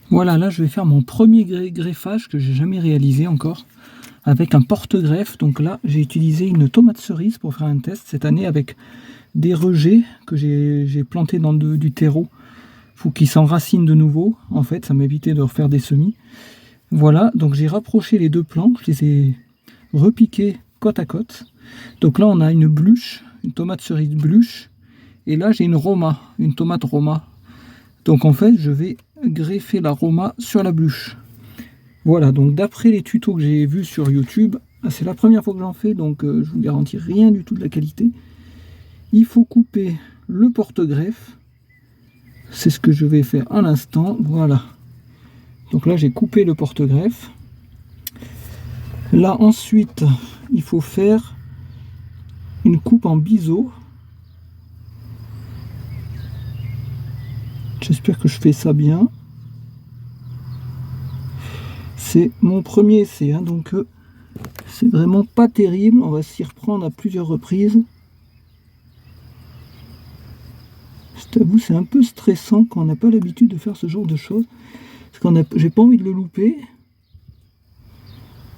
Voilà, là je vais faire mon premier greffage que j'ai jamais réalisé encore avec un porte-greffe. Donc là j'ai utilisé une tomate cerise pour faire un test cette année avec des rejets que j'ai plantés dans du terreau. Faut qu'ils s'enracinent de nouveau. En fait, ça m'évitait de refaire des semis. Voilà, donc j'ai rapproché les deux plants, je les ai repiqués côte à côte. Donc là on a une bluche, une tomate cerise bluche, et là j'ai une roma, une tomate roma. Donc en fait je vais greffer la roma sur la bluche. Voilà, donc d'après les tutos que j'ai vus sur YouTube, c'est la première fois que j'en fais, donc je vous garantis rien du tout de la qualité. Il faut couper le porte-greffe. C'est ce que je vais faire à l'instant. Voilà. Donc là, j'ai coupé le porte-greffe. Là, ensuite, il faut faire une coupe en biseau. J'espère que je fais ça bien. C'est mon premier essai, hein, donc c'est vraiment pas terrible. On va s'y reprendre à plusieurs reprises. Je t'avoue, c'est un peu stressant quand on n'a pas l'habitude de faire ce genre de choses. Parce que j'ai pas envie de le louper.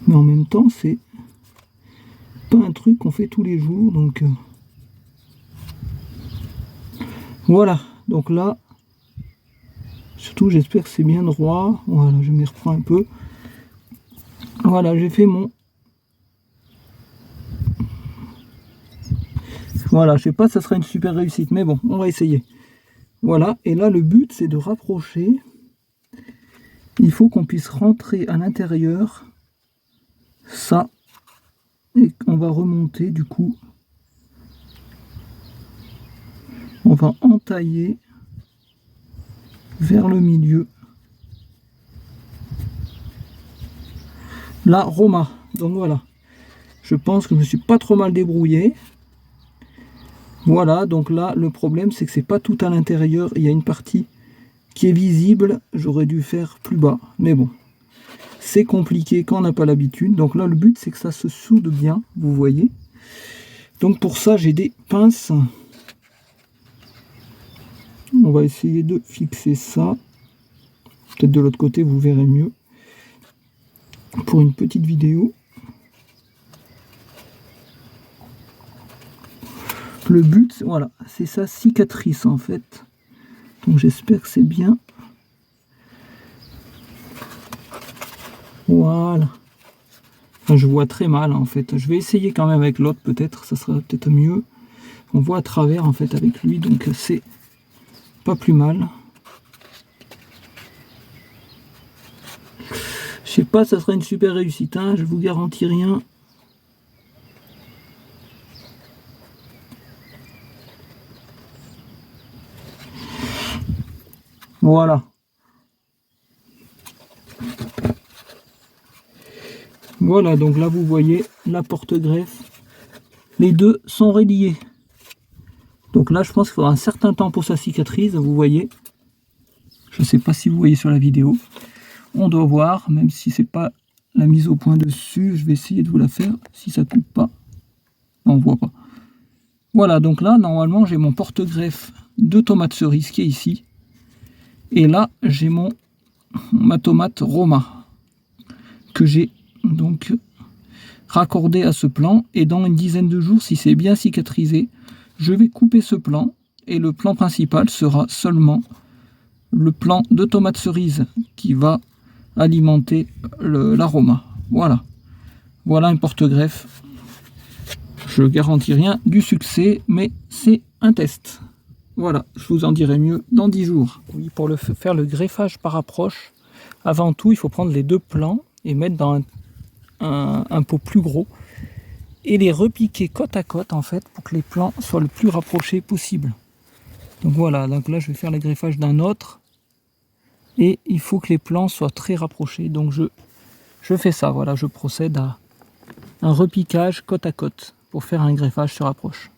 Mais en même temps, c'est pas un truc qu'on fait tous les jours. Donc voilà. Donc là, surtout j'espère que c'est bien droit. Voilà, je m'y reprends un peu. Voilà, j'ai fait mon... Voilà, je sais pas si ça sera une super réussite, mais bon, on va essayer. Voilà, et là le but c'est de rapprocher. Il faut qu'on puisse rentrer à l'intérieur ça, et on va remonter du coup. On va entailler vers le milieu la roma. Donc voilà, je pense que je me suis pas trop mal débrouillé. Voilà, donc là le problème c'est que c'est pas tout à l'intérieur, il y a une partie qui est visible, j'aurais dû faire plus bas, mais bon, c'est compliqué quand on n'a pas l'habitude. Donc là le but c'est que ça se soude bien, vous voyez. Donc pour ça j'ai des pinces. On va essayer de fixer ça. Peut-être de l'autre côté, vous verrez mieux. Pour une petite vidéo. Le but, voilà, c'est sa cicatrice en fait. Donc j'espère que c'est bien. Voilà. Enfin, je vois très mal en fait. Je vais essayer quand même avec l'autre peut-être. Ça sera peut-être mieux. On voit à travers en fait avec lui. Donc c'est pas plus mal. Je sais pas, ça sera une super réussite, hein, je vous garantis rien. Voilà. Voilà, donc là vous voyez la porte-greffe. Les deux sont reliés. Donc là je pense qu'il faudra un certain temps pour sa cicatrice, vous voyez. Je ne sais pas si vous voyez sur la vidéo. On doit voir, même si c'est pas la mise au point dessus, je vais essayer de vous la faire, si ça coupe pas. Non, on voit pas. Voilà, donc là, normalement, j'ai mon porte-greffe de tomate cerise qui est ici. Et là, j'ai ma tomate roma, que j'ai donc raccordé à ce plan. Et dans une dizaine de jours, si c'est bien cicatrisé, je vais couper ce plan. Et le plan principal sera seulement le plan de tomate cerise qui va alimenter l'aroma. Voilà. Voilà un porte-greffe. Je garantis rien du succès, mais c'est un test. Voilà, je vous en dirai mieux dans 10 jours. Oui, pour faire le greffage par approche, avant tout, il faut prendre les deux plans et mettre dans un pot plus gros et les repiquer côte à côte en fait pour que les plans soient le plus rapprochés possible. Donc voilà, donc là je vais faire le greffage d'un autre et il faut que les plans soient très rapprochés. Donc je fais ça, voilà, je procède à un repiquage côte à côte pour faire un greffage sur approche.